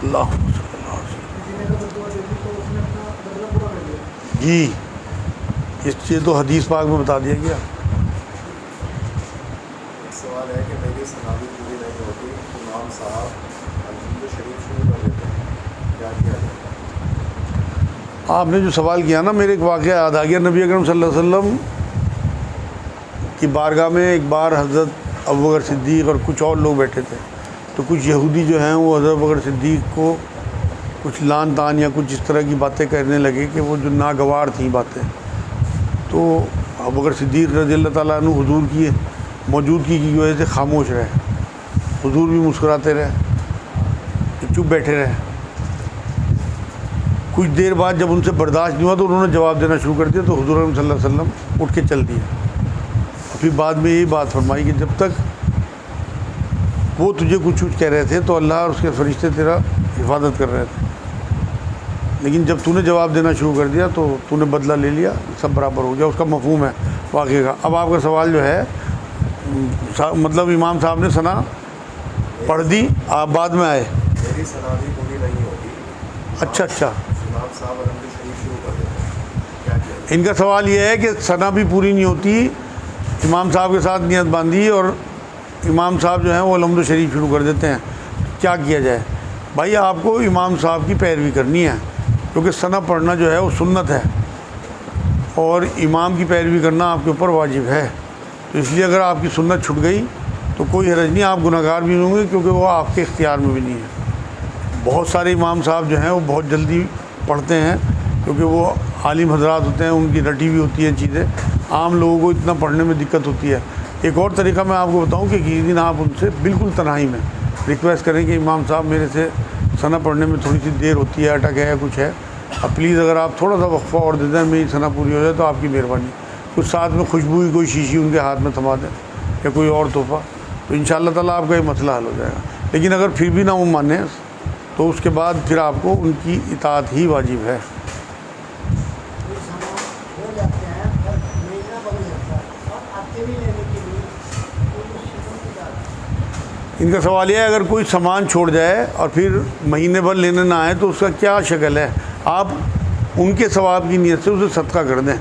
अल्लाह जी, ये तो हदीस पाक में बता दिया गया। सवाल है कि मेरी सनावी पूरी नहीं होती, इमाम साहब अल्हम्दुलिल्लाह शरीफ शुरू कर देते हैं, क्या किया जाए? आपने जो सवाल किया ना, मेरे एक वाक़या याद आ गया। नबी अकरम सल्लल्लाहु अलैहि वसल्लम की बारगाह में एक बार हज़रत अबू बकर सिद्दीक़ और कुछ और लोग बैठे थे। तो कुछ यहूदी जो हैं वो हज़रत अबू बकर सिद्दीक़ को कुछ लान तान या कुछ इस तरह की बातें करने लगे कि वो जो नागवार थी बातें। तो अबू बकर सिद्दीक़ रज़ियल्लाहु ताला अन्हु हुज़ूर की मौजूदगी की वजह से खामोश रहे। हुज़ूर भी मुस्कुराते रहे, चुप बैठे रहे। कुछ देर बाद जब उनसे बर्दाश्त नहीं हुआ तो उन्होंने जवाब देना शुरू कर दिया। तो हुज़ूर सल्लल्लाहु अलैहि वसल्लम उठ के चल दिए। फिर बाद में यही बात फरमाई कि जब तक वो तुझे कुछ कह रहे थे तो अल्लाह और उसके फरिश्ते तेरा हिफाजत कर रहे थे, लेकिन जब तूने जवाब देना शुरू कर दिया तो तूने बदला ले लिया, सब बराबर हो गया। उसका मफहूम है वाक़े का। अब आपका सवाल जो है, मतलब इमाम साहब ने सना पढ़ दी, आप बाद में आए। मेरी सनावी पूरी नहीं होती, अच्छा अच्छा, इमाम साहब अल्हम्दुलिल्लाह शरीफ शुरू कर देते हैं, क्या किया जाए? इनका सवाल ये है कि सना भी पूरी नहीं होती, इमाम साहब के साथ नियत बांधी और इमाम साहब जो हैं वो अलहम्दुलिल्लाह शरीफ शुरू कर देते हैं, क्या किया जाए? भाई आपको इमाम साहब की पैरवी करनी है, क्योंकि सना पढ़ना जो है वो सुन्नत है और इमाम की पैरवी करना आपके ऊपर वाजिब है। तो इसलिए अगर आपकी सुन्नत छूट गई तो कोई हरज नहीं, आप गुनहगार भी होंगे, क्योंकि वो आपके इख्तियार में भी नहीं है। बहुत सारे इमाम साहब जो हैं वो बहुत जल्दी पढ़ते हैं, क्योंकि वो आलिम हजरात होते हैं, उनकी रटी भी होती है चीज़ें। आम लोगों को इतना पढ़ने में दिक्कत होती है। एक और तरीका मैं आपको बताऊं कि किसी दिन आप उनसे बिल्कुल तन्हाई में रिक्वेस्ट करें कि इमाम साहब मेरे से सना पढ़ने में थोड़ी सी देर होती है, अटक है या कुछ है, अब प्लीज़ अगर आप थोड़ा सा वक्फा और दे दें, मेरी सना पूरी हो जाए तो आपकी मेहरबानी। कुछ साथ में खुशबू की कोई शीशी उनके हाथ में थमा दें या कोई और तोहफ़ा, तो इंशाअल्लाह ताला आपका ये मसला हल हो जाएगा। लेकिन अगर फिर भी ना वो माने तो उसके बाद फिर आपको उनकी इताअत ही वाजिब है। इनका सवाल यह है, अगर कोई सामान छोड़ जाए और फिर महीने भर लेने ना आए तो उसका क्या शक्ल है? आप उनके सवाब की नीयत से उसे सदका कर दें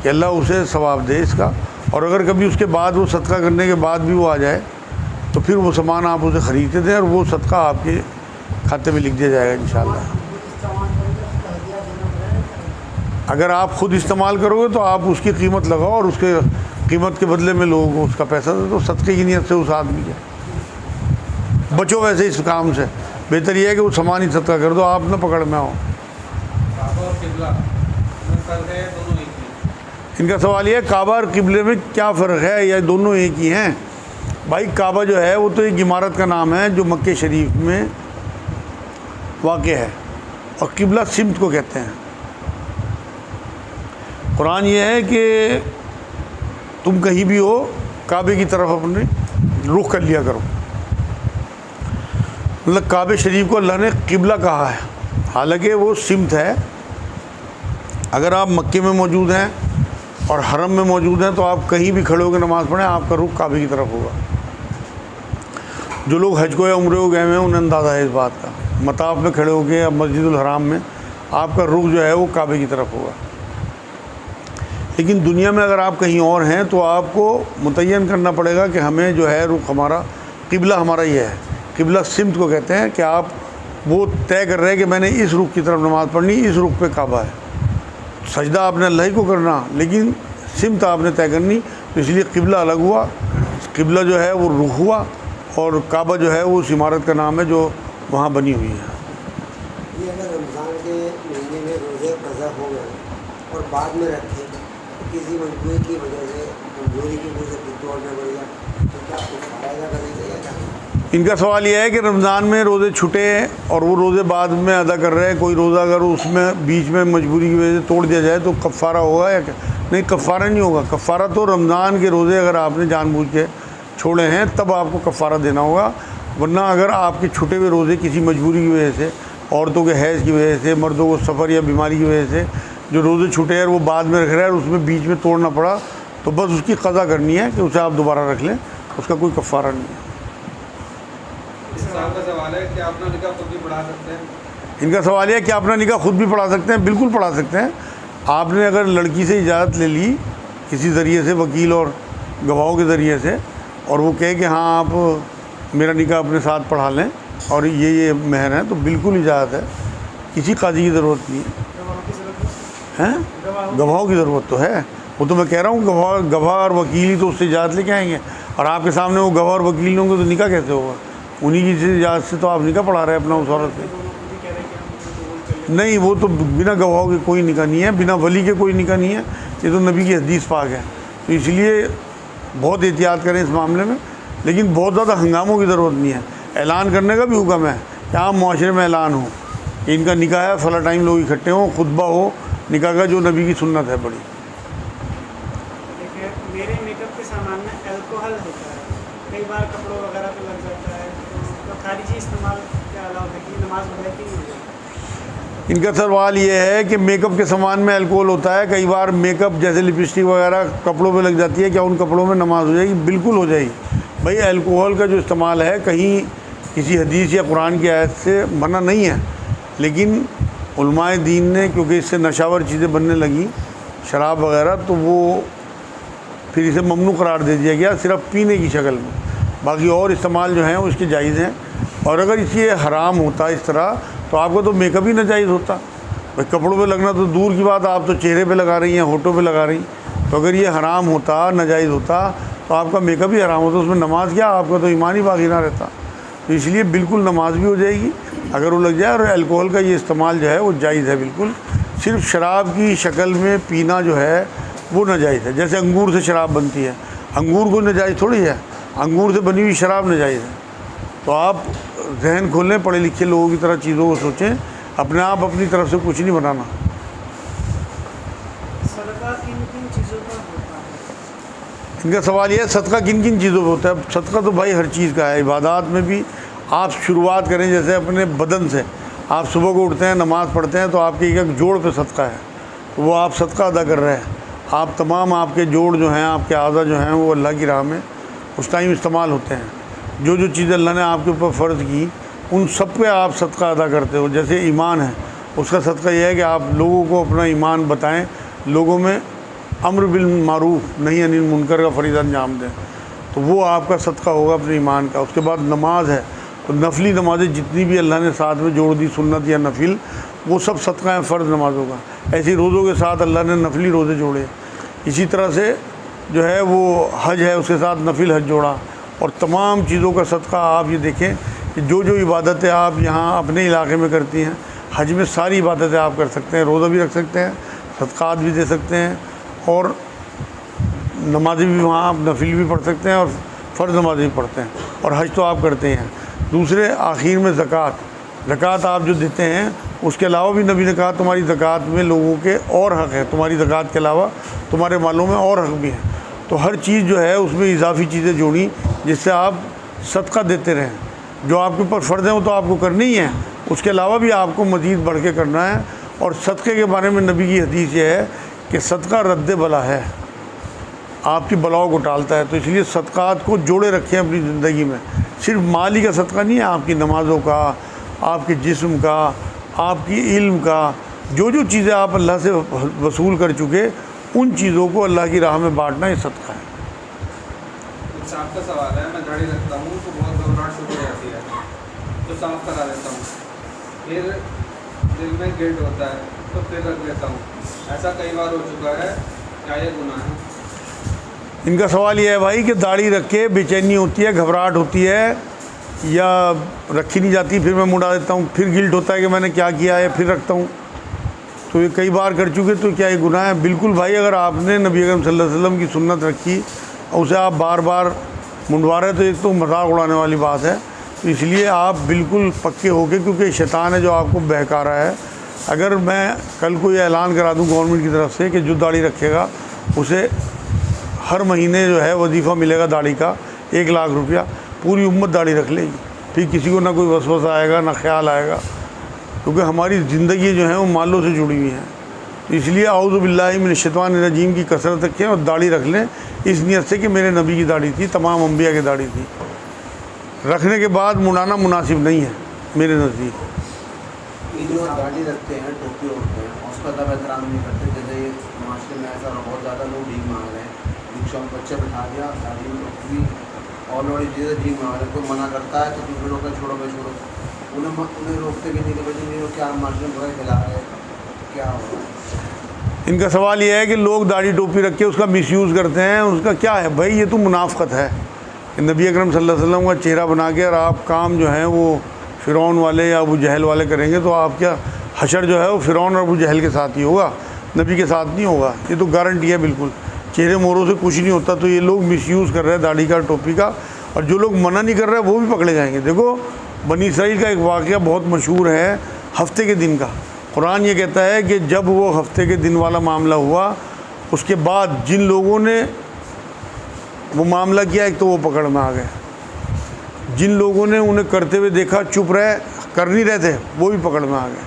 कि अल्लाह उसे सवाब दे इसका, और अगर कभी उसके बाद वो सदका करने के बाद भी वो आ जाए तो फिर वो सामान आप उसे ख़रीद के दें और वो सदका आपके खाते में लिख दिया जाएगा इंशाअल्लाह। अगर आप ख़ुद इस्तेमाल करोगे तो आप उसकी कीमत लगाओ और उसके कीमत के बदले में लोगों को उसका पैसा दे दो सदक़े की नीयत से उस आदमी के। बचो वैसे इस काम से, बेहतर यह है कि वो सामान ही सदका कर दो, आप ना पकड़ में आओ। इनका सवाल यह है, काबा और किबले में क्या फ़र्क है या दोनों एक ही हैं? भाई काबा जो है वो तो एक इमारत का नाम है जो मक्के शरीफ में वाक़े है, और किबला सिमत को कहते हैं। कुरान ये है कि तुम कहीं भी हो काबे की तरफ अपने रुख कर लिया करो। मतलब काबे शरीफ को अल्लाह ने किबला कहा है, हालांकि वो सिमत है। अगर आप मक्के में मौजूद हैं और हरम में मौजूद हैं तो आप कहीं भी खड़े होकर नमाज़ पढ़ें, आपका रुख काबे की तरफ होगा। जो लोग हज को या उम्रे को गए हैं उन्हें अंदाज़ा है इस बात का। मताफ में खड़े होकर या मस्जिदुल हराम में आपका रुख जो है वो काबे की तरफ होगा। लेकिन दुनिया में अगर आप कहीं और हैं तो आपको मुतय्यन करना पड़ेगा कि हमें जो है रुख हमारा, किबला हमारा ये है। किबला सिमत को कहते हैं कि आप वो तय कर रहे हैं कि मैंने इस रुख की तरफ नमाज़ पढ़नी, इस रुख पे काबा है। सजदा आपने अल्लाह ही को करना, लेकिन सिमत आपने तय करनी, तो इसलिए किबला अलग हुआ। किबला जो है वो रुख हुआ और काबा जो है वो उस इमारत का नाम है जो वहाँ बनी हुई है। ये अगर रमज़ान के महीने में रोज़े कज़ा हो गए और बाद में रखे तो किसी मजबूरी की वजह से, कमजोरी की वजह से फितौर में बढ़ गया तो क्या कुछ फ़ायदा करेंगे या क्या? इनका सवाल यह है कि रमज़ान में रोज़े छूटे और वो रोज़े बाद में अदा कर रहे हैं, कोई रोज़ा अगर उसमें बीच में मजबूरी की वजह से तोड़ दिया जाए तो कफ़ारा होगा या क्या? नहीं, कफ़ारा नहीं होगा। कफ़ारा तो रमज़ान के रोज़े अगर आपने जानबूझ के छोड़े हैं तब आपको कफ़ारा देना होगा, वरना अगर आपके छूटे हुए रोज़े किसी मजबूरी की वजह से, औरतों के हैज़ की वजह से, मर्दों को सफ़र या बीमारी की वजह से जो रोज़े छूटे हैं वो बाद में रख रहे हैं और उसमें बीच में तोड़ना पड़ा, तो बस उसकी क़ज़ा करनी है कि उसे आप दोबारा रख लें, उसका कोई कफ़ारा नहीं है। साहब का सवाल है कि अपना निकाह खुद भी पढ़ा सकते हैं? इनका सवाल है कि अपना निकाह खुद भी पढ़ा सकते हैं। बिल्कुल पढ़ा सकते हैं। आपने अगर लड़की से इजाज़त ले ली किसी ज़रिए से, वकील और गवाहों के ज़रिए से, और वो कहे कि हाँ आप मेरा निकाह अपने साथ पढ़ा लें और ये मेहर है, तो बिल्कुल इजाज़त है। किसी काजी की ज़रूरत नहीं है। गवाहों की ज़रूरत तो है। वो तो मैं कह रहा हूँ गवाह और वकील ही तो उससे इजाज़त लेके आएंगे, और आपके सामने वो गवाह और वकील नहीं होंगे तो निकाह कैसे होगा? उन्हीं की इजाज़त से तो आप निकाह पढ़ा रहे हैं अपना उस औरत से। नहीं, वो तो बिना गवाहों के कोई निकाह नहीं है, बिना वली के कोई निकाह नहीं है। ये तो नबी की हदीस पाक है। तो इसलिए बहुत एहतियात करें इस मामले में, लेकिन बहुत ज़्यादा हंगामों की ज़रूरत नहीं है। ऐलान करने का भी हुक्म है कि आम मुआशरे में ऐलान हो कि इनका निकाह है, फला टाइम लोग इकट्ठे हों, खुतबा हो निकाह का, जो नबी की सुन्नत है बड़ी। देखिए, मेरे मेकअप के सामान में अल्कोहल होता है, कई बार कपड़ों वगैरह पे लग जाता है, तो खारिजी इस्तेमाल के अलावा की नमाज बदलती नहीं होगी? इनका सवाल ये है कि मेकअप के सामान में अल्कोहल होता है, कई बार मेकअप जैसे लिपस्टिक वगैरह कपड़ों पे लग जाती है, क्या उन कपड़ों में नमाज हो जाएगी? बिल्कुल हो जाएगी। भाई अल्कोहल का जो इस्तेमाल है कहीं किसी हदीस या कुरान की आयत से मना नहीं है, लेकिन उलमाए दीन ने, क्योंकि इससे नशावर चीज़ें बनने लगी, शराब वगैरह, तो वो फिर इसे ममनू करार दे दिया गया सिर्फ पीने की शक्ल में। बाकी और इस्तेमाल जो हैं वो इसके जायज़ हैं। और अगर इसे हराम होता इस तरह, तो आपका तो मेकअप ही नाजायज़ होता। भाई कपड़ों पे लगना तो दूर की बात, आप तो चेहरे पे लगा रही हैं, होठों पे लगा रही। तो अगर ये हराम होता, नाजायज़ होता, तो आपका मेकअप ही हराम होता, उसमें नमाज क्या, आपका तो ईमान ही बाकी ना रहता। तो इसलिए बिल्कुल नमाज भी हो जाएगी अगर वो लग जाए। और अल्कोहल का ये इस्तेमाल जो है वो जायज़ है बिल्कुल। सिर्फ शराब की शक्ल में पीना जो है वो नाजायज़ है। जैसे अंगूर से शराब बनती है, अंगूर को नाजायज़ थोड़ी है, अंगूर से बनी हुई शराब नाजायज़ है। तो आप जहन खोलें, पढ़े लिखे लोगों की तरह चीज़ों को सोचें, अपने आप अपनी तरफ से कुछ नहीं बनाना। सदका किन किन चीज़ों पर होता है? इनका सवाल यह है सदका किन किन चीज़ों पर होता है। सदका तो भाई हर चीज़ का है। इबादत में भी आप शुरुआत करें जैसे अपने बदन से। आप सुबह को उठते हैं, नमाज़ पढ़ते हैं, तो आपके एक जोड़ पे सदका है, तो वो आप सदका अदा कर रहे हैं। आप तमाम आपके जोड़ जो हैं, आपके आज़ा जो हैं, वो अल्लाह की राह में उस टाइम इस्तेमाल होते हैं। जो जो चीज़ें अल्लाह ने आपके ऊपर फ़र्ज़ की, उन सब पे आप सदका अदा करते हो। जैसे ईमान है, उसका सदका यह है कि आप लोगों को अपना ईमान बताएं, लोगों में अम्र बिल मारूफ नहीं अनिल मुनकर का फ़रीज़ा अंजाम दें, तो वो आपका सदका होगा अपने ईमान का। उसके बाद नमाज है, तो नफली नमाज़ें जितनी भी अल्लाह ने साथ में जोड़ दी, सुन्नत या नफिल, वो सब सदका है फ़र्ज़ नमाज़ों का। ऐसी रोज़ों के साथ अल्लाह ने नफली रोज़े जोड़े। इसी तरह से जो है वो हज है, उसके साथ नफिल हज जोड़ा। और तमाम चीज़ों का सदका आप ये देखें कि जो जो इबादतें आप यहाँ अपने इलाके में करती हैं, हज में सारी इबादतें आप कर सकते हैं। रोज़ा भी रख सकते हैं, सदक़ात भी दे सकते हैं, और नमाज़ें भी वहाँ आप नफिल भी पढ़ सकते हैं और फ़र्ज़ नमाज़ें भी पढ़ते हैं, और हज तो आप करते हैं। दूसरे आखिर में ज़कात आप जो देते हैं, उसके अलावा भी नबी ने कहा तुम्हारी ज़कात में लोगों के और हक़ है, तुम्हारी ज़कात के अलावा तुम्हारे मालों में और हक़ भी हैं। तो हर चीज़ जो है उसमें इजाफ़ी चीज़ें जोड़ी जिससे आप सदका देते रहें। जो आपके ऊपर फ़र्ज़ है वो तो आपको करनी ही है, उसके अलावा भी आपको मज़ीद बढ़ के करना है। और सदक़े के बारे में नबी की हदीस ये है कि सदका रद्द बला है, आपकी बलाओं को टालता है। तो इसलिए सदक़ात को जोड़े रखें अपनी ज़िंदगी में। सिर्फ माल ही का सदका नहीं है, आपकी नमाज़ों का, आपके जिस्म का, आपकी इल्म का, जो जो चीज़ें आप अल्लाह से वसूल कर चुके, उन चीज़ों को अल्लाह की राह में बांटना ये सदका है। साहब का सवाल है, मैं दाढ़ी रखता हूँ तो बहुत घबराहट शुरू हो जाती है, तो साफ़ करा देता हूँ, फिर दिल में गिल्ट होता है तो फिर रख लेता हूँ। ऐसा कई बार हो चुका है, क्या ये गुनाह है? इनका सवाल ये है भाई कि दाढ़ी रख के बेचैनी होती है, घबराहट होती है, या रखी नहीं जाती, फिर मैं मुड़ा देता हूँ, फिर गिल्ट होता है कि मैंने क्या किया है, फिर रखता हूँ। तो ये कई बार कर चुके, तो क्या ये गुनाह है? बिल्कुल भाई, अगर आपने नबी अकरम सल्लल्लाहु अलैहि वसल्लम की सुन्नत रखी और उसे आप बार बार मुंडवा रहे, तो एक तो मजाक उड़ाने वाली बात है। तो इसलिए आप बिल्कुल पक्के होके, क्योंकि शैतान है जो आपको बहका रहा है। अगर मैं कल को ये ऐलान करा दूँ गवर्नमेंट की तरफ से कि जो दाढ़ी रखेगा उसे हर महीने जो है वजीफ़ा मिलेगा दाढ़ी का 1 लाख रुपया, पूरी उम्मत दाढ़ी रख लेगी, फिर किसी को ना कोई वसवसा आएगा ना ख्याल आएगा, क्योंकि हमारी ज़िंदगी जो है वो मालों से जुड़ी हुई हैं। तो इसलिए औज़ु बिल्लाहि मिनश शैतानिर रजीम की कसरत रखें और दाढ़ी रख लें, इस नियत से कि मेरे नबी की दाढ़ी थी, तमाम अंबिया की दाढ़ी थी। रखने के बाद मुड़ाना मुनासिब नहीं है मेरे नज़दीक। ये जो दाढ़ी रखते हैं, टोपी ओढ़ते हैं, उसका तब एहतराम नहीं करते। जैसे ये माशरे में ऐसा बहुत ज़्यादा लोग भीख मांग रहे हैं, रिक्शा में बच्चे बैठा दिया, दाढ़ी में टोपी और बड़ी चीज़ें भीख मांग रहे हैं, कोई मना करता है तो दूसरे लोग का छोड़ो भाई छोड़ो, उन्हें रोकते भी नहीं कि भाई नहीं क्या माशरे में बुरा खिला रहे हैं, क्या हो रहा है। इनका सवाल यह है कि लोग दाढ़ी टोपी रख के उसका मिसयूज़ करते हैं। उसका क्या है भाई, ये तो मुनाफ़क़त है कि नबी अकरम सल्लल्लाहु अलैहि वसल्लम का चेहरा बना के और आप काम जो है वो फ़िरौन वाले या अबू जहल वाले करेंगे तो आप क्या हशर जो है वो फ़िरौन और अबू जहल के साथ ही होगा, नबी के साथ नहीं होगा। ये तो गारंटी है बिल्कुल, चेहरे मोहरों से कुछ नहीं होता। तो ये लोग मिसयूज़ कर रहे हैं दाढ़ी का, टोपी का, और जो लोग मना नहीं कर रहे हैं वो भी पकड़े जाएंगे। देखो बनी इसराइल का एक वाक़या बहुत मशहूर है हफ्ते के दिन का। कुरान ये कहता है कि जब वो हफ्ते के दिन वाला मामला हुआ, उसके बाद जिन लोगों ने वो मामला किया, एक तो वो पकड़ में आ गए, जिन लोगों ने उन्हें करते हुए देखा चुप रहे, कर नहीं रहे थे, वो भी पकड़ में आ गए,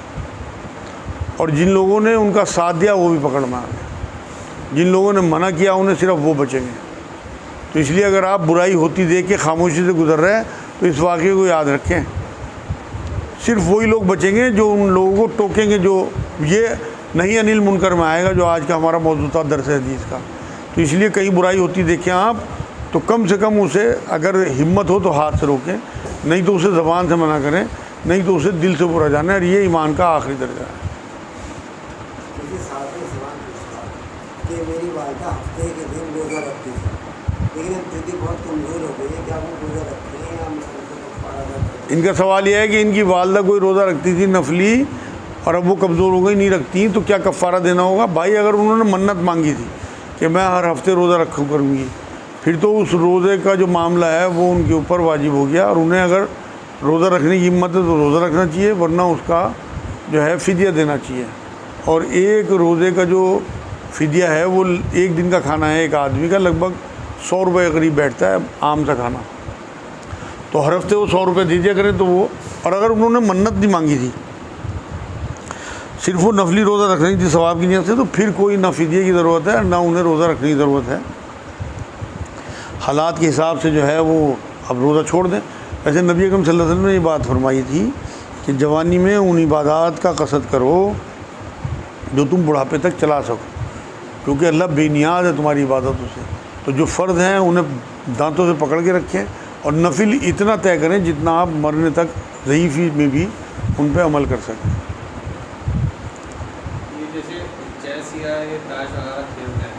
और जिन लोगों ने उनका साथ दिया वो भी पकड़ में आ गए। जिन लोगों ने मना किया उन्हें सिर्फ वो बचेंगे। तो इसलिए अगर आप बुराई होती देख के खामोशी से गुजर रहे हैं तो इस वाक़े को याद रखें, सिर्फ वही लोग बचेंगे जो उन लोगों को टोकेंगे, जो ये नहीं अनिल मुनकर में आएगा जो आज का हमारा मौजूद था दरस हदीस का। तो इसलिए कहीं बुराई होती देखें आप तो कम से कम उसे अगर हिम्मत हो तो हाथ से रोकें, नहीं तो उसे ज़बान से मना करें, नहीं तो उसे दिल से बुरा जाने। और ये ईमान का आखिरी दर्जा है। मुझे साथ में सवाल पूछता कि मेरी वालदा हफ्ते के दिन रोज़ा रखती थी, लेकिन अब स्थिति बहुत कमज़ोर हो गई है, क्या वो रोज़ा रखती है या कफ़ारा अदा करती है? इनका सवाल यह है कि इनकी वालदा कोई रोज़ा रखती थी नफली और अब वो कमज़ोर हो गई, नहीं रखती, तो क्या कफ़ारा देना होगा? भाई अगर उन्होंने मन्नत मांगी थी कि मैं हर हफ्ते रोज़ा रखूँ करूँगी, फिर तो उस रोज़े का जो मामला है वो उनके ऊपर वाजिब हो गया, और उन्हें अगर रोज़ा रखने की हिम्मत है तो रोज़ा रखना चाहिए, वरना उसका जो है फ़िदिया देना चाहिए। और एक रोज़े का जो फ़िदिया है वो एक दिन का खाना है एक आदमी का, लगभग 100 रुपये करीब बैठता है आम सा खाना। तो हर हफ्ते वो 100 रुपये दे दिया करें तो वो, और अगर उन्होंने मन्नत नहीं मांगी थी, सिर्फ वो नफली रोज़ा रखने की सवाब की नीयत से, तो फिर कोई ना फ़िदिये की ज़रूरत है ना उन्हें रोज़ा रखने की ज़रूरत है। हालात के हिसाब से जो है वो अब रोज़ा छोड़ दें। वैसे नबी अकरम सल्लल्लाहु अलैहि वसल्लम ने ये बात फरमाई थी कि जवानी में उन इबादत का कसद करो जो तुम बुढ़ापे तक चला सको, क्योंकि अल्लाह बेनियाज है तुम्हारी इबादतों से। तो जो फ़र्ज़ हैं उन्हें दांतों से पकड़ के रखें, और नफिल इतना तय करें जितना आप मरने तक ज़ईफ़ी में भी उन पर अमल कर सकें। ये जैसे चेस या ये ताश वगैरह खेलते हैं,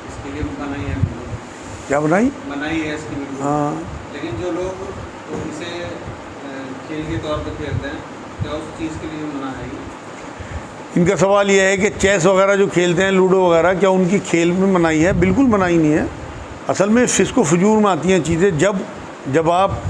इसके लिए मनाही है, क्या बनाई? मनाही है इसकी बिल्कुल। हाँ, लेकिन जो लोग इसे खेल के तौर पर खेलते हैं, क्या उस चीज़ के लिए मना है? इनका सवाल यह है कि चेस वगैरह जो खेलते हैं, लूडो वगैरह, क्या उनकी खेल में मनाही है? बिल्कुल मनाही नहीं है। असल में फिस्क व फजूर में आती हैं चीज़ें जब आप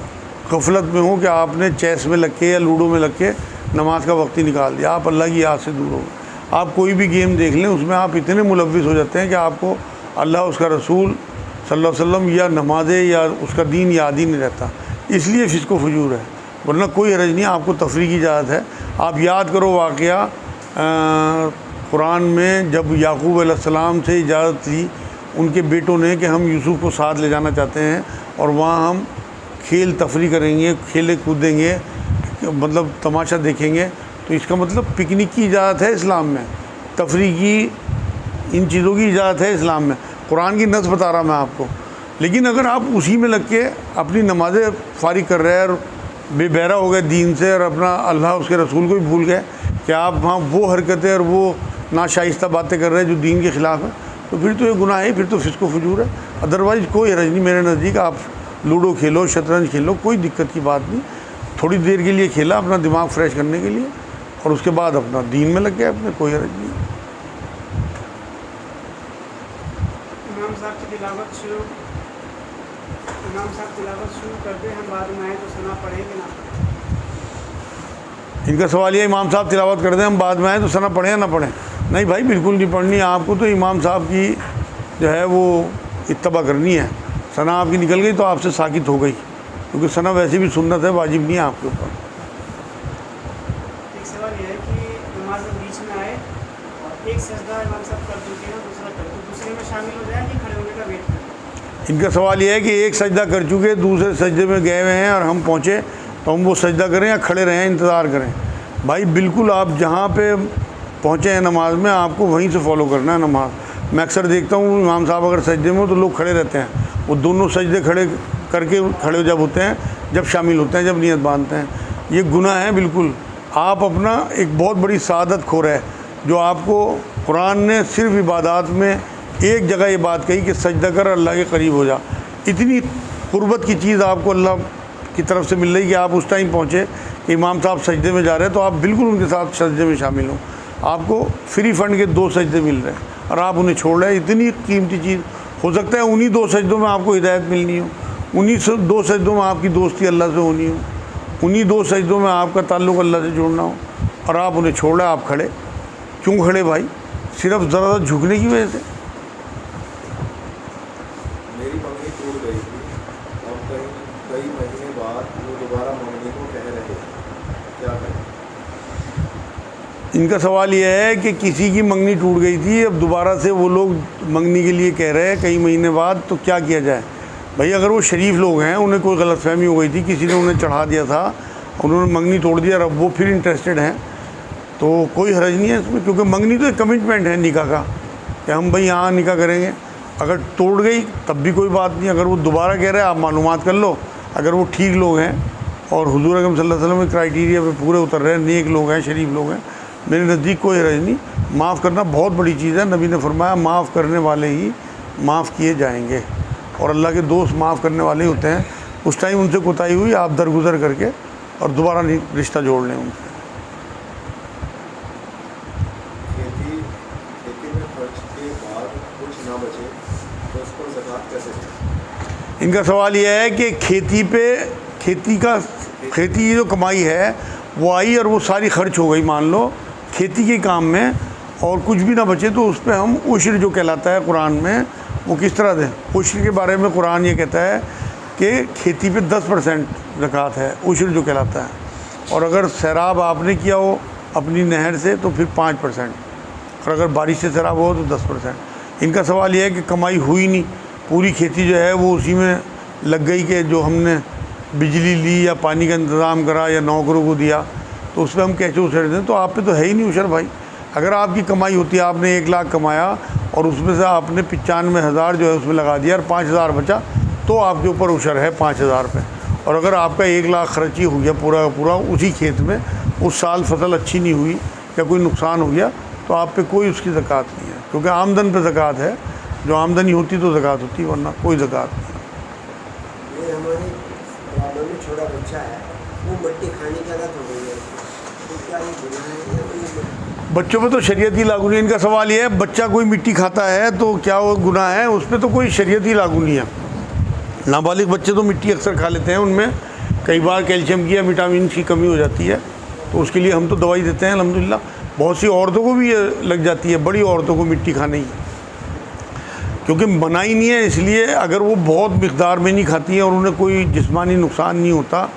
गफलत में हो कि आपने चेस में लग के या लूडो में लग के नमाज का वक्त ही निकाल दिया, आप अल्लाह की याद से दूर हो गए। आप कोई भी गेम देख लें, उसमें आप इतने मुलव्विस हो जाते हैं कि आपको अल्लाह, उसका रसूल सल्लल्लाहु अलैहि वसल्लम या नमाज़ें या उसका दीन याद ही नहीं रहता। इसलिए फिस्क व फजूर है, वरना कोई हरज नहीं, आपको तफरीह की इजाज़त है। आप याद करो वाक़या कुरान में जब याकूब अलैहिस्सलाम से इजाज़त ली उनके बेटों ने कि हम यूसुफ़ को साथ ले जाना चाहते हैं और वहाँ हम खेल तफरी करेंगे, खेले कूदेंगे, मतलब तमाशा देखेंगे। तो इसका मतलब पिकनिक की इजाज़त है इस्लाम में, तफरी की, इन चीज़ों की इजाज़त है इस्लाम में। कुरान की नस बता रहा मैं आपको। लेकिन अगर आप उसी में लग के अपनी नमाज़ें फारिग कर रहे हैं और बेबहरा हो गए दीन से और अपना अल्लाह उसके रसूल को भी भूल गए कि आप वहाँ वो हरकतें और वो नाशाइस्ता बातें कर रहे हैं जो दीन के ख़िलाफ़ है, तो फिर तो ये गुनाह है, फिर तो फिस्क व फजूर है। अदरवाइज़ कोई हरज नहीं मेरे नज़दीक। आप लूडो खेलो, शतरंज खेलो, कोई दिक्कत की बात नहीं। थोड़ी देर के लिए खेला अपना दिमाग फ्रेश करने के लिए, और उसके बाद अपना दीन में लग गया अपने, कोई हरज नहीं। इमाम साहब तिलावत शुरू कर दे, हम बाद में आए तो सना पढ़ेंगे ना? इनका सवाल ये, इमाम साहब तिलावत कर दें हम बाद में आए तो सना पढ़ें या ना पढ़ें? नहीं भाई, बिल्कुल नहीं पढ़नी। आपको तो इमाम साहब की जो है वो इत्तबा करनी है। सना आपकी निकल गई तो आपसे साकित हो गई, क्योंकि सना वैसे भी सुन्नत है, वाजिब नहीं है आपके ऊपर। एक सवाल यह है कि नमाज में बीच में आए और एक सजदा इमाम साहब कर चुके हैं, दूसरा कर, तो दूसरे में शामिल हो जाए कि खड़े होने का वेट करें? इनका सवाल यह है कि एक सजदा कर चुके, दूसरे सजदे में गए हुए हैं और हम पहुँचे तो हम वो सजदा करें या खड़े रहें, इंतज़ार करें? भाई बिल्कुल आप जहाँ पे पहुँचे हैं नमाज में, आपको वहीं से फॉलो करना है नमाज। मैं अक्सर देखता हूँ इमाम साहब अगर सजदे में हो तो लोग खड़े रहते हैं, वो दोनों सजदे खड़े जब होते हैं, जब शामिल होते हैं, जब नियत बांधते हैं। ये गुनाह है बिल्कुल। आप अपना एक बहुत बड़ी सादत खो रहे हैं। जो आपको कुरान ने सिर्फ इबादत में एक जगह ये बात कही कि सजदा कर, अल्लाह के करीब हो जा। इतनी कुर्बत की चीज़ आपको अल्लाह की तरफ से मिल रही कि आप उस टाइम पहुँचे कि इमाम साहब सजदे में जा रहे हैं, तो आप बिल्कुल उनके साथ सजदे में शामिल हो। आपको फ्री फंड के 2 सजदे मिल रहे हैं और आप उन्हें छोड़ रहे हैं। इतनी कीमती चीज़, हो सकता है उन्हीं 2 सजदों में आपको हिदायत मिलनी हो, उन्हीं 2 सजदों में आपकी दोस्ती अल्लाह से होनी हो, उन्हीं 2 सजदों में आपका ताल्लुक़ अल्लाह से जोड़ना हो, और आप उन्हें छोड़ रहे हैं। आप खड़े क्यों खड़े भाई? सिर्फ ज़रा झुकने की वजह से? मेरी मंगनी टूट गई थी और कई महीने बाद वो दोबारा मंगनी को कह रहे हैं, क्या करें? इनका सवाल यह है कि किसी की मंगनी टूट गई थी, अब दोबारा से वो लोग मंगनी के लिए कह रहे हैं कई महीने बाद, तो क्या किया जाए? भाई अगर वो शरीफ लोग हैं, उन्हें कोई गलतफहमी हो गई थी, किसी ने उन्हें चढ़ा दिया था, उन्होंने मंगनी तोड़ दिया और अब वो फिर इंटरेस्टेड हैं, तो कोई हर्ज नहीं है इसमें, क्योंकि मंगनी तो एक कमिटमेंट है निकाह का कि हम भाई यहाँ निकाह करेंगे। अगर तोड़ गई तब भी कोई बात नहीं। अगर वो दोबारा कह रहे हैं, आप मालूमात कर लो। अगर वो ठीक लोग हैं और हुजूर अकरम सल्लल्लाहु अलैहि वसल्लम के क्राइटेरिया पे पूरे उतर रहे हैं, नेक लोग हैं, शरीफ लोग हैं, मेरे नज़दीक कोई हर्ज नहीं। माफ़ करना बहुत बड़ी चीज़ है। नबी ने फरमाया माफ़ करने वाले ही माफ़ किए जाएंगे, और अल्लाह के दोस्त माफ़ करने वाले ही होते हैं। उस टाइम उनसे कोताही हुई, आप दरगुजर करके और दोबारा रिश्ता जोड़ लें उनसे। खेती में खर्च के बाद कुछ ना बचे तो उस पर ज़कात कैसे दें? इनका सवाल यह है कि खेती की जो कमाई है वो आई और वो सारी खर्च हो गई, मान लो खेती के काम में, और कुछ भी ना बचे, तो उस पर हम उश्र जो कहलाता है कुरान में, वो किस तरह दें? उश्र के बारे में कुरान ये कहता है कि खेती पे 10% ज़कात है, उश्र जो कहलाता है। और अगर सैराब आपने किया हो अपनी नहर से तो फिर 5%, और अगर बारिश से सैराब हो तो 10%। इनका सवाल यह है कि कमाई हुई नहीं, पूरी खेती जो है वो उसी में लग गई कि जो हमने बिजली ली या पानी का इंतज़ाम करा या नौकरों को दिया, तो उस पर हम कैसे उछर दें? तो आप पे तो है ही नहीं उछर भाई। अगर आपकी कमाई होती है, आपने 1 लाख कमाया और उसमें से आपने 95,000 जो है उसमें लगा दिया और 5,000 बचा, तो आपके ऊपर उछर है 5,000 पे। और अगर आपका 1 लाख खर्च ही हो गया पूरा का पूरा उसी खेत में, उस साल फसल अच्छी नहीं हुई या कोई नुकसान हो गया, तो आप पे कोई उसकी ज़कात नहीं है, क्योंकि आमदन पे ज़कात है। जो आमदनी होती तो ज़कात होती, वरना कोई ज़कात नहीं। ये हमारे गाँव में छोटा बच्चा है, वो मिट्टी खाने की आदत हो गई है, तो क्या ये गुनाह है या कोई? बच्चों पे तो शरीयत ही लागू नहीं। इनका सवाल ये है, बच्चा कोई मिट्टी खाता है तो क्या वो गुनाह है? उस पर तो कोई शरीयत ही लागू नहीं है। नाबालिग बच्चे तो मिट्टी अक्सर खा लेते हैं, उनमें कई बार कैल्शियम की या विटामिन की कमी हो जाती है, तो उसके लिए हम तो दवाई देते हैं अल्हम्दुलिल्लाह। बहुत सी औरतों को भी ये लग जाती है, बड़ी औरतों को मिट्टी खाने की, क्योंकि मनाही नहीं है। इसलिए अगर वो बहुत मिक़दार में नहीं खाती हैं और उन्हें कोई जिस्मानी नुकसान नहीं होता,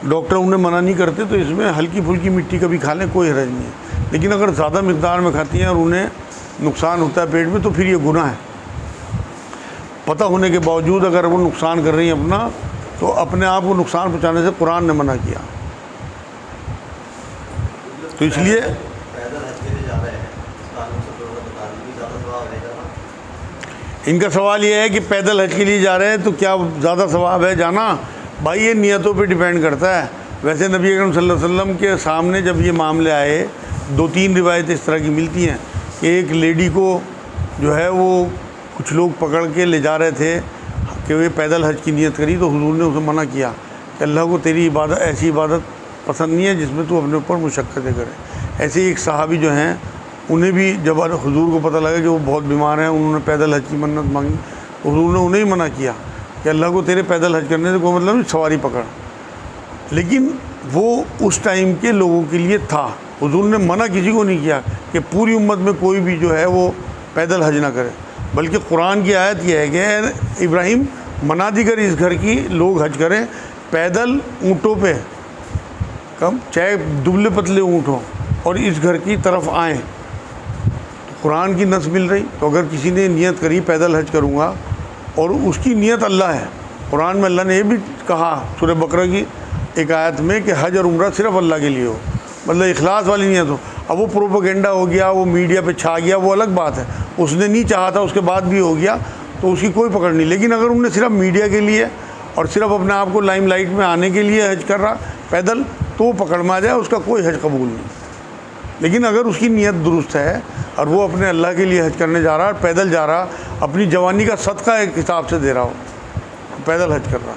डॉक्टर उन्हें मना नहीं करते, तो इसमें हल्की फुल्की मिट्टी कभी खा लें, कोई हर्ज नहीं है। लेकिन अगर ज़्यादा मिक़दार में खाती हैं और उन्हें नुकसान होता है पेट में, तो फिर ये गुनाह है। पता होने के बावजूद अगर वो नुकसान कर रही हैं अपना, तो अपने आप को नुकसान पहुँचाने से कुरान ने मना किया। तो इसलिए पैदल हज के लिए जा रहे हैं, इस कानून से थोड़ा बता दीजिए, ज़्यादा सवाब रहेगा ना? इनका सवाल ये है कि पैदल हज के लिए जा रहे हैं तो क्या ज़्यादा सवाब है जाना? भाई ये नियतों पे डिपेंड करता है। वैसे नबी अकरम सल्लल्लाहु अलैहि वसल्लम के सामने जब ये मामले आए, 2-3 रिवायतें इस तरह की मिलती हैं कि एक लेडी को जो है वो कुछ लोग पकड़ के ले जा रहे थे कि वे पैदल हज की नियत करी, तो हुजूर ने उसे मना किया कि अल्लाह को तेरी इबादत, ऐसी इबादत पसंद नहीं है जिसमें तू अपने ऊपर मुशक्क़तें करे। ऐसे ही एक सहाबी जो हैं, उन्हें भी जब हुजूर को पता लगा कि वो बहुत बीमार हैं, उन्होंने पैदल हज की मन्नत मांगी, हुजूर ने उन्हें ही मना किया कि अल्लाह को तेरे पैदल हज करने से कोई मतलब नहीं, सवारी पकड़। लेकिन वो उस टाइम के लोगों के लिए था। हुजूर ने मना किसी को नहीं किया कि पूरी उम्मत में कोई भी जो है वो पैदल हज ना करे, बल्कि कुरान की आयत यह है कि इब्राहिम मना दी कर इस घर की लोग हज करें, पैदल ऊँटों पे, कम चाहे दुबले पतले ऊँट हों, और इस घर की तरफ आएँ। कुरान की नस मिल रही। तो अगर किसी ने नियत करी पैदल हज करूँगा और उसकी नियत अल्लाह है, कुरान में अल्लाह ने ये भी कहा सूरह बकरा की एक आयत में कि हज और उम्रा सिर्फ अल्लाह के लिए हो, मतलब इखलास वाली नियत हो। अब वो प्रोपेगेंडा हो गया, वो मीडिया पे छा गया, वो अलग बात है। उसने नहीं चाहा था, उसके बाद भी हो गया, तो उसकी कोई पकड़ नहीं। लेकिन अगर उन्हें सिर्फ मीडिया के लिए और सिर्फ अपने आप को लाइमलाइट में आने के लिए हज कर रहा पैदल, तो वो पकड़ में आ जाए, उसका कोई हज कबूल नहीं। लेकिन अगर उसकी नीयत दुरुस्त है और वो अपने अल्लाह के लिए हज करने जा रहा है, पैदल जा रहा, अपनी जवानी का सदका एक हिसाब से दे रहा हो, पैदल हज कर रहा,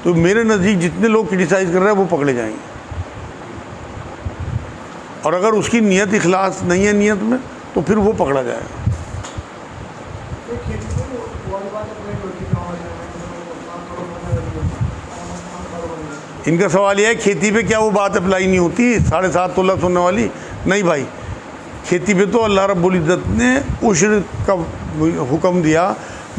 तो मेरे नज़दीक जितने लोग क्रिटिसाइज़ कर रहे हैं वो पकड़े जाएंगे। और अगर उसकी नीयत इखलास नहीं है नियत में, तो फिर वो पकड़ा जाएगा। इनका सवाल यह है खेती पे क्या वो बात अप्लाई नहीं होती, 7.5 तोला सोने वाली? नहीं भाई, खेती पे तो अल्लाह रब्बुल इज़्ज़त ने उश्र का हुक्म दिया।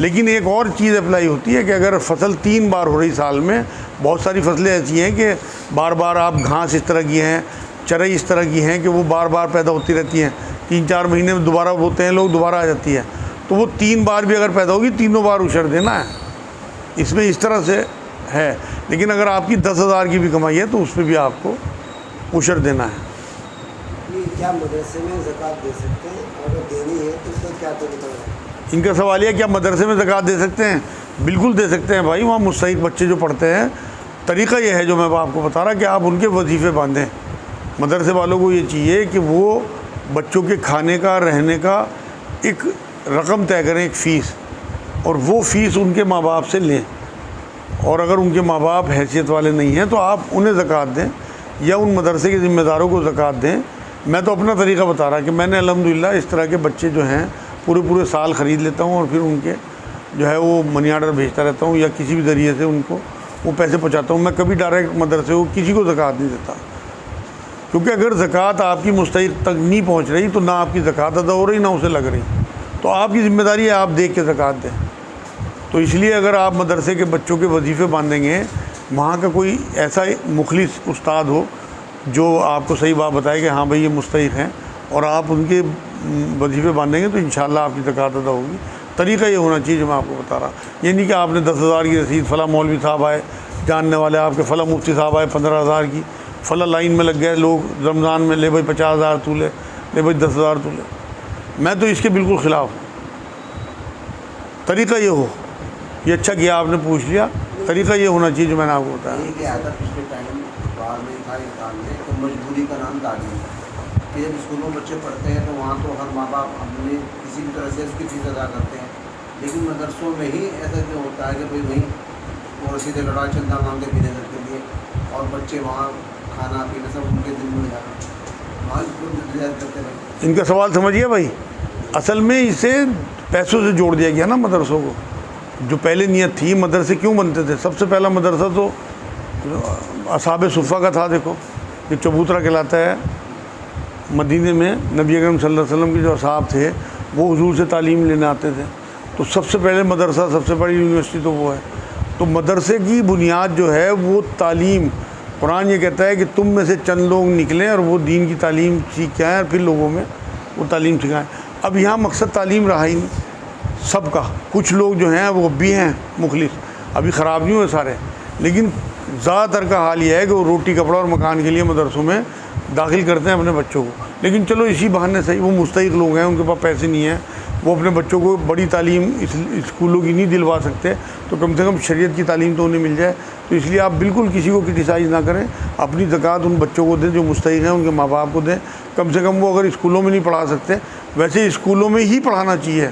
लेकिन एक और चीज़ अप्लाई होती है कि अगर फसल 3 बार हो रही साल में, बहुत सारी फसलें ऐसी हैं कि बार बार आप घास इस तरह की हैं, चराई इस तरह की हैं कि वो बार बार पैदा होती रहती हैं, 3-4 महीने में दोबारा बोते हैं लोग, दोबारा आ जाती है। तो वो 3 बार भी अगर पैदा होगी, तीनों बार उशर देना है। इसमें इस तरह से है। लेकिन अगर आपकी 10,000 की भी कमाई है तो उस पर भी आपको उशर देना है। ये क्या मदरसे में ज़कात दे सकते हैं? अगर देनी है तो उसका क्या तरीका है? इनका सवाल यह है क्या मदरसे में ज़कात दे सकते हैं? बिल्कुल दे सकते हैं भाई। वहाँ मुस्तहिक बच्चे जो पढ़ते हैं, तरीक़ा यह है जो मैं आपको बता रहा कि आप उनके वजीफ़े बांधें। मदरसे वालों को ये चाहिए कि वो बच्चों के खाने का, रहने का एक रकम तय करें, एक फ़ीस, और वो फ़ीस उनके माँ बाप से लें। और अगर उनके माँ बाप हैसियत वाले नहीं हैं तो आप उन्हें ज़कात दें या उन मदरसे के ज़िम्मेदारों को ज़कात दें। मैं तो अपना तरीका बता रहा कि मैंने अल्हम्दुलिल्लाह इस तरह के बच्चे जो हैं पूरे साल ख़रीद लेता हूँ और फिर उनके जो है वो मनी आर्डर भेजता रहता हूँ या किसी भी ज़रिए से उनको वो पैसे पहुँचाता हूँ। मैं कभी डायरेक्ट मदरसे को किसी को ज़कात नहीं देता, क्योंकि अगर ज़कात आपकी मुस्तहिक तक नहीं पहुँच रही तो ना आपकी ज़कात अदा हो रही, ना उसे लग रही। तो आपकी ज़िम्मेदारी है आप देख के ज़कात दें। तो इसलिए अगर आप मदरसे के बच्चों के वजीफ़े बांधेंगे, वहाँ का कोई ऐसा मुखलिस उस्ताद हो जो आपको सही बात बताए कि हाँ भाई ये मुस्तहिक हैं, और आप उनके वजीफ़े बांधेंगे तो इंशाअल्लाह आपकी ज़कात अदा होगी। तरीक़ा ये होना चाहिए जो मैं आपको बता रहा। ये नहीं कि आपने 10,000 की रसीद, फ़ला मौलवी साहब आए जानने वाले आपके, फ़ला मुफ्ती साहब आए 15,000 की, फ़ला लाइन में लग गए लोग रमज़ान में, ले भाई 50,000 तू ले भाई 10,000 तू ले। मैं तो इसके बिल्कुल ख़िलाफ़ हूँ। तरीक़ा ये हो, ये अच्छा किया आपने पूछ लिया, तरीक़ा ये होना चाहिए जो मैंने आपको बताया। ये क्या था पिछले टाइम बाहर में था इस साल में, तो मजबूरी का नाम तालीम। कि जब स्कूलों में बच्चे पढ़ते हैं तो वहाँ तो हर माँ बाप अपने किसी भी तरह से उसकी फीस अदा करते हैं, लेकिन मदरसों में ही ऐसा क्यों होता है कि भाई वहीं वो सीधे लड़ा चंदा मांगते पीने के लिए, और बच्चे वहाँ खाना पीना सब उनके दिन में जाना, वहाँ करते हैं। इनका सवाल समझिए भाई, असल में इसे पैसों से जोड़ दिया गया ना मदरसों को। जो पहले नियत थी, मदरसे क्यों बनते थे? सबसे पहला मदरसा तो असहाबे सुफ़ा का था। देखो ये चबूतरा कहलाता है। मदीने में नबी अकरम सल्लल्लाहु अलैहि वसल्लम के जो असहाब थे वो हुजूर से तालीम लेने आते थे, तो सबसे पहले मदरसा, सबसे बड़ी यूनिवर्सिटी तो वो है। तो मदरसे की बुनियाद जो है वो तालीम। कुरान ये कहता है कि तुम में से चंद लोग निकलें और वो दीन की तालीम सीख के आएँ और फिर लोगों में वो तालीम सिखाएँ। अब यहाँ मकसद तालीम रहा ही नहीं सबका। कुछ लोग जो हैं वो भी हैं मुखलिस, अभी ख़राब नहीं हुए सारे, लेकिन ज़्यादातर का हाल ये है कि वो रोटी कपड़ा और मकान के लिए मदरसों में दाखिल करते हैं अपने बच्चों को। लेकिन चलो इसी बहाने सही, वो मुस्तहिक लोग हैं, उनके पास पैसे नहीं हैं, वो अपने बच्चों को बड़ी तालीम इस स्कूलों की नहीं दिलवा सकते, तो कम से कम शरीयत की तालीम तो उन्हें मिल जाए। तो इसलिए आप बिल्कुल किसी को क्रिटिसाइज़ ना करें, अपनी ज़कात उन बच्चों को दें जो मुस्तहिक हैं, उनके माँ बाप को दें। कम से कम वो अगर स्कूलों में नहीं पढ़ा सकते, वैसे स्कूलों में ही पढ़ाना चाहिए,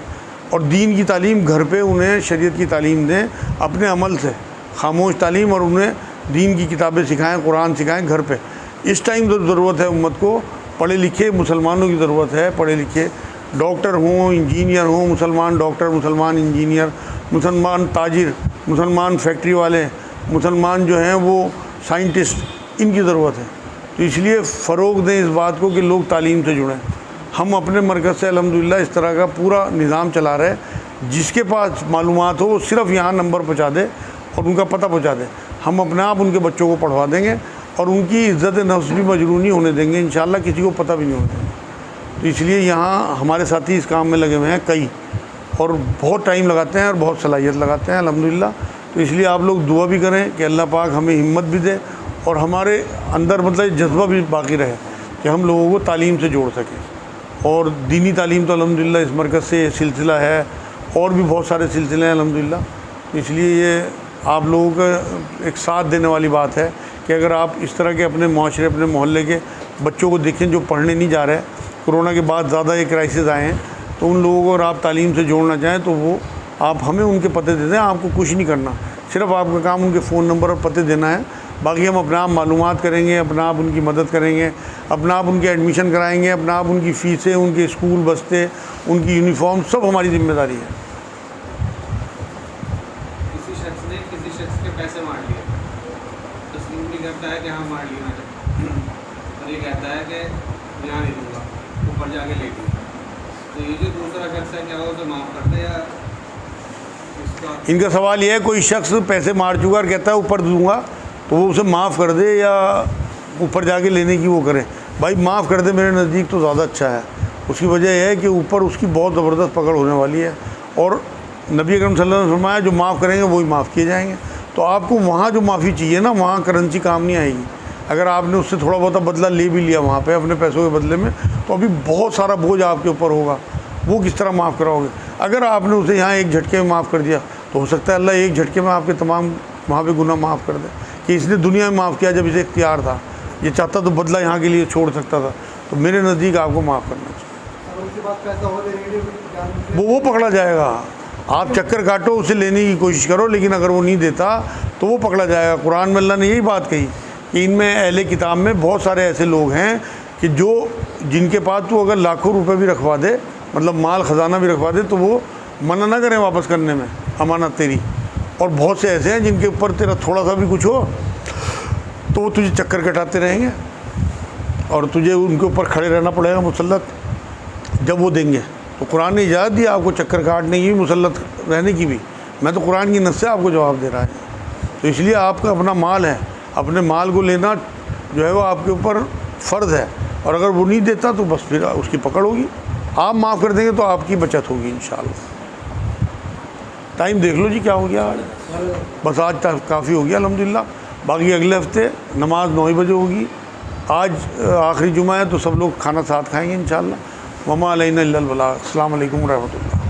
और दीन की तालीम घर पे उन्हें शरीयत की तालीम दें अपने अमल से, खामोश तालीम, और उन्हें दीन की किताबें सिखाएं, कुरान सिखाएं घर पे। इस टाइम तो ज़रूरत है उम्मत को, पढ़े लिखे मुसलमानों की ज़रूरत है। पढ़े लिखे डॉक्टर हों, इंजीनियर हों, मुसलमान डॉक्टर, मुसलमान इंजीनियर, मुसलमान ताजिर, मुसलमान फैक्ट्री वाले, मुसलमान जो हैं वो साइंटिस्ट, इनकी ज़रूरत है। तो इसलिए फ़रोग़ दें इस बात को कि लोग तालीम से जुड़ें। हम अपने मरकज़ से अल्हम्दुलिल्लाह इस तरह का पूरा निज़ाम चला रहे हैं। जिसके पास मालूमात हो वो सिर्फ़ यहाँ नंबर पहुँचा दे और उनका पता पहुँचा दे, हम अपने आप उनके बच्चों को पढ़वा देंगे और उनकी इज़्ज़त नफ्स भी मजरूह नहीं होने देंगे इंशाअल्लाह, किसी को पता भी नहीं होने देंगे। तो इसलिए यहाँ हमारे साथी इस काम में लगे हुए हैं कई, और बहुत टाइम लगाते हैं और बहुत सलाहियत लगाते हैं अल्हम्दुलिल्लाह। तो इसलिए आप लोग दुआ भी करें कि अल्लाह पाक हमें हिम्मत भी दे और हमारे अंदर मतलब जज्बा भी बाकी रहे कि हम लोगों को तालीम से जोड़ सकें। और दीनी तालीम तो अल्हम्दुलिल्लाह इस मरकज़ से सिलसिला है, और भी बहुत सारे सिलसिले हैं अल्हम्दुलिल्लाह। तो इसलिए ये आप लोगों का एक साथ देने वाली बात है कि अगर आप इस तरह के अपने माशरे, अपने मोहल्ले के बच्चों को देखें जो पढ़ने नहीं जा रहे, कोरोना के बाद ज़्यादा ये क्राइसिस आए हैं, तो उन लोगों को अगर आप तालीम से जोड़ना चाहें तो वो आप हमें उनके पते दे दें। आपको कुछ नहीं करना, सिर्फ़ आपका काम उनके फ़ोन नंबर और पते देना है। बाकी हम अपना आप मालूमात करेंगे, अपना आप उनकी मदद करेंगे, अपना आप उनके एडमिशन कराएंगे, अपना आप उनकी फ़ीसें, उनके स्कूल बस्ते, उनकी यूनिफॉर्म सब हमारी जिम्मेदारी है। किसी शख्स ने किसी शख्स के पैसे मार लिए, तस्लीम भी कहता है कि हाँ मार लिए मैंने, और ये कहता है कि यहाँ नहीं दूँगा, ऊपर जाके ले लिया। तो ये जो दूसरा शख्स है क्या वो उसे माफ़ कर दे या इसका? इनका सवाल ये है, कोई शख्स पैसे मार चुका और कहता है ऊपर दूंगा, तो वो उसे माफ़ कर दे या ऊपर जाके लेने की वो करें? भाई माफ़ कर दे मेरे नज़दीक तो ज़्यादा अच्छा है। उसकी वजह यह है कि ऊपर उसकी बहुत ज़बरदस्त पकड़ होने वाली है, और नबी अकरम सल्लल्लाहु अलैहि वसल्लम ने फरमाया जो माफ़ करेंगे वही माफ़ किए जाएंगे। तो आपको वहाँ जो माफ़ी चाहिए ना, वहाँ करेंसी काम नहीं आएगी। अगर आपने उससे थोड़ा बहुत बदला ले भी लिया वहाँ पे अपने पैसों के बदले में, तो अभी बहुत सारा बोझ आपके ऊपर होगा, वो किस तरह माफ़ कराओगे? अगर आपने उसे यहाँ एक झटके में माफ़ कर दिया तो हो सकता है अल्लाह एक झटके में आपके तमाम वहाँ पे गुनाह माफ़ कर दे, कि इसने दुनिया में माफ़ किया जब इसे इख्तियार था, ये चाहता तो बदला यहाँ के लिए छोड़ सकता था। तो मेरे नज़दीक आपको माफ़ करना चाहिए। वो पकड़ा जाएगा। आप चक्कर काटो, उसे लेने की कोशिश करो, लेकिन अगर वो नहीं देता तो वो पकड़ा जाएगा। कुरान में अल्लाह ने यही बात कही कि इनमें अहले किताब में बहुत सारे ऐसे लोग हैं कि जिनके पास तो अगर लाखों रुपए भी रखवा दे, मतलब माल ख़जाना भी रखवा दे, तो वो मना ना करें वापस करने में, अमानत तेरी। और बहुत से ऐसे हैं जिनके ऊपर तेरा थोड़ा सा भी कुछ हो तो वो तुझे चक्कर कटाते रहेंगे और तुझे उनके ऊपर खड़े रहना पड़ेगा मुसल्लत जब वो देंगे। तो कुरान ने इजाज़त दी आपको चक्कर काटने की भी, मुसल्लत रहने की भी। मैं तो कुरान की नस से आपको जवाब दे रहा है। तो इसलिए आपका अपना माल है, अपने माल को लेना जो है वो आपके ऊपर फ़र्ज़ है, और अगर वो नहीं देता तो बस फिर उसकी पकड़ होगी। आप माफ़ कर देंगे तो आपकी बचत होगी इंशाअल्लाह। टाइम देख लो जी क्या हो गया आज, बस आज काफ़ी हो गया अल्हम्दुलिल्लाह। बाकी अगले हफ्ते नमाज 9 बजे होगी। आज आखिरी जुमा है तो सब लोग खाना साथ खाएंगे इंशाअल्लाह। वमा अलैना इल्लल बलाग। अस्सलामु अलैकुम रहमतुल्लाह।